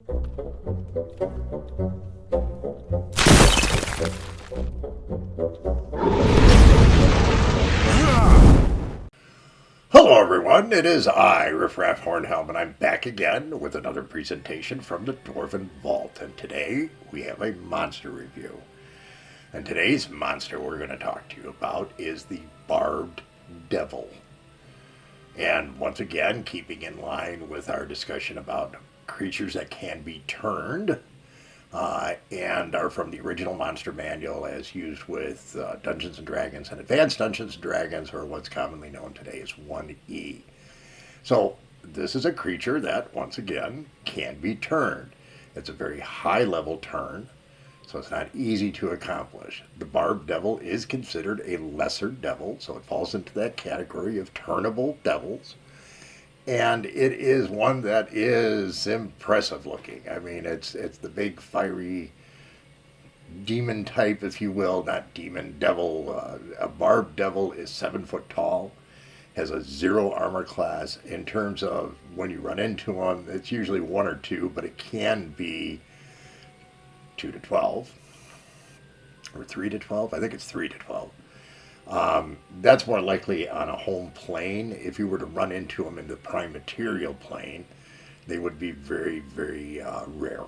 Hello everyone, it is I, Riffraff Hornhelm, and I'm back again with another presentation from the Dwarven Vault, and today we have a monster review. And today's monster we're going to talk to you about is the Barbed Devil. And once again, keeping in line with our discussion about creatures that can be turned, and are from the original monster manual as used with Dungeons & Dragons and Advanced Dungeons & Dragons, or what's commonly known today as 1E. So this is a creature that, once again, can be turned. It's a very high-level turn, so it's not easy to accomplish. The Barbed Devil is considered a lesser devil, so it falls into that category of turnable devils. And it is one that is impressive looking. I mean, it's the big fiery demon type, if you will, not demon, devil. A Barbed Devil is 7 foot tall, has a 0 armor class. In terms of when you run into them, it's usually 1 or 2, but it can be 2 to 12 or 3 to 12. I think it's 3 to 12. That's more likely on a home plane. If you were to run into them in the prime material plane, they would be very, very rare.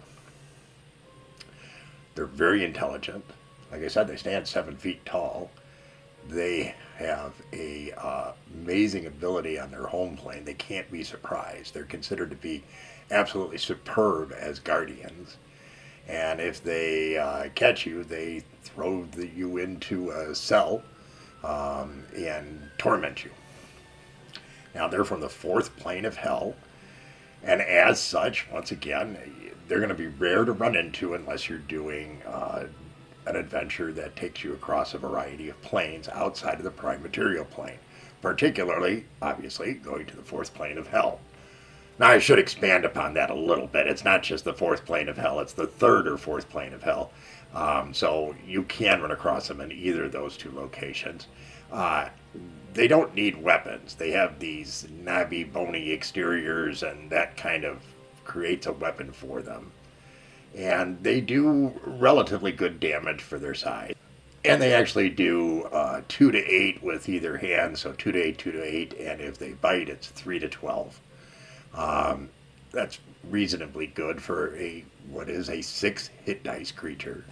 They're very intelligent. Like I said, they stand 7 feet tall. They have a amazing ability on their home plane. They can't be surprised. They're considered to be absolutely superb as guardians. And if they catch you, they throw you into a cell and torment you. Now, they're from the 4th plane of hell, and as such, once again, they're going to be rare to run into unless you're doing an adventure that takes you across a variety of planes outside of the prime material plane, particularly, obviously, going to the 4th plane of hell. Now, I should expand upon that a little bit. It's not just the 4th plane of hell, it's the 3rd or 4th plane of hell. So you can run across them in either of those 2 locations. They don't need weapons. They have these knobby, bony exteriors, and that kind of creates a weapon for them. And they do relatively good damage for their size. And they actually do 2 to 8 with either hand, so 2 to 8, 2 to 8, and if they bite, it's 3 to 12. That's reasonably good for what is a 6 hit dice creature.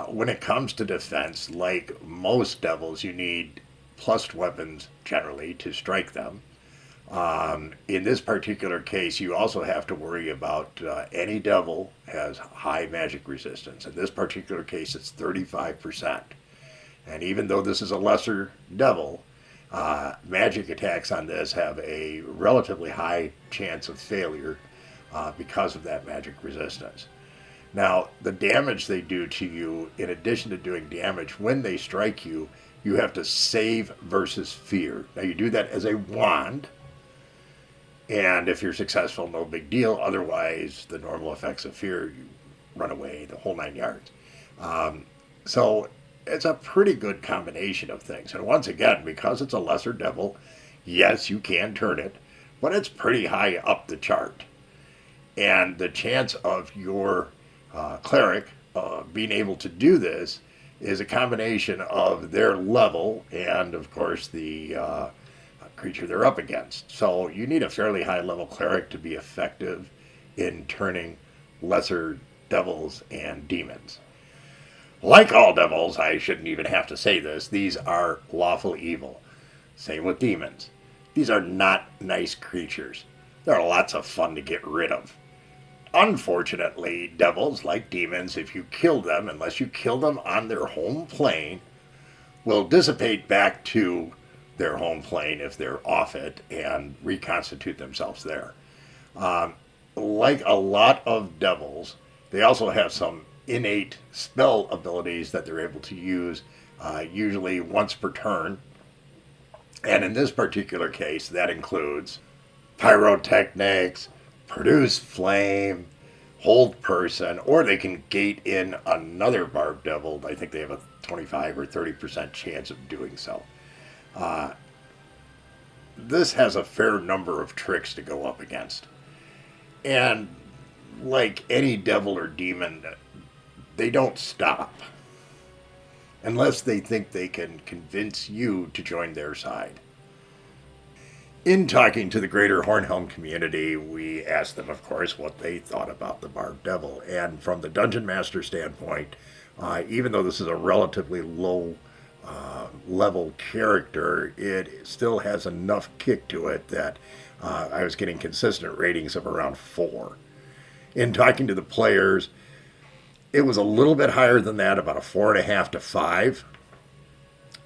When it comes to defense, like most devils, you need plus weapons generally to strike them. In this particular case, you also have to worry about any devil has high magic resistance. In this particular case, it's 35%. And even though this is a lesser devil, magic attacks on this have a relatively high chance of failure because of that magic resistance. Now, the damage they do to you, in addition to doing damage, when they strike you, you have to save versus fear. Now, you do that as a wand, and if you're successful, no big deal. Otherwise, the normal effects of fear, you run away, the whole 9 yards. So it's a pretty good combination of things. And once again, because it's a lesser devil, yes, you can turn it, but it's pretty high up the chart. And the chance of your cleric being able to do this is a combination of their level and, of course, the creature they're up against. So you need a fairly high level cleric to be effective in turning lesser devils and demons. Like all devils, I shouldn't even have to say this, these are lawful evil. Same with demons. These are not nice creatures. They're lots of fun to get rid of. Unfortunately, devils, like demons, if you kill them, unless you kill them on their home plane, will dissipate back to their home plane if they're off it and reconstitute themselves there. Like a lot of devils, they also have some innate spell abilities that they're able to use, usually once per turn. And in this particular case, that includes pyrotechnics, produce flame, hold person, or they can gate in another Barbed Devil. I think they have a 25 or 30% chance of doing so. This has a fair number of tricks to go up against. And like any devil or demon, they don't stop unless they think they can convince you to join their side. In talking to the greater Hornhelm community, we asked them, of course, what they thought about the Barbed Devil. And from the Dungeon Master standpoint, even though this is a relatively low level character, it still has enough kick to it that I was getting consistent ratings of around 4. In talking to the players, it was a little bit higher than that, about a 4.5 to 5.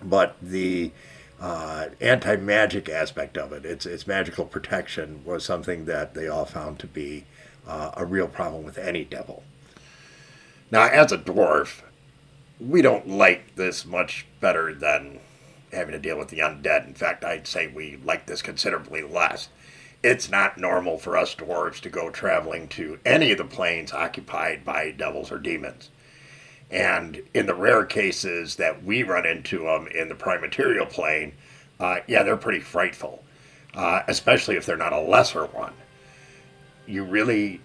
But the anti-magic aspect of it, its magical protection, was something that they all found to be a real problem with any devil. Now, as a dwarf, we don't like this much better than having to deal with the undead. In fact, I'd say we like this considerably less. It's not normal for us dwarves to go traveling to any of the planes occupied by devils or demons. And in the rare cases that we run into them in the prime material plane, they're pretty frightful, especially if they're not a lesser one. You really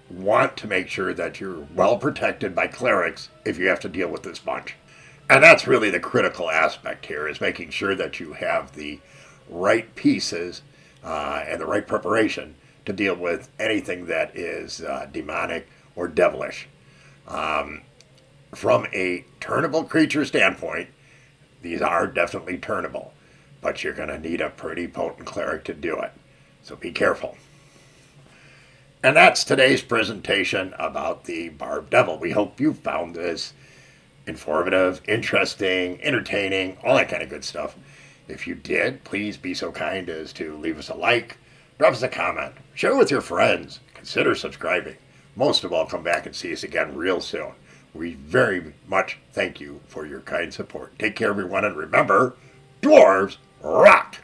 want to make sure that you're well protected by clerics if you have to deal with this bunch. And that's really the critical aspect here, is making sure that you have the right pieces and the right preparation to deal with anything that is demonic or devilish. From a turnable creature standpoint, these are definitely turnable, but you're going to need a pretty potent cleric to do it. So be careful. And that's today's presentation about the Barbed Devil. We hope you found this informative, interesting, entertaining, all that kind of good stuff. If you did, please be so kind as to leave us a like, drop us a comment, share with your friends, consider subscribing. Most of all, come back and see us again real soon. We very much thank you for your kind support. Take care, everyone, and remember, dwarves rock!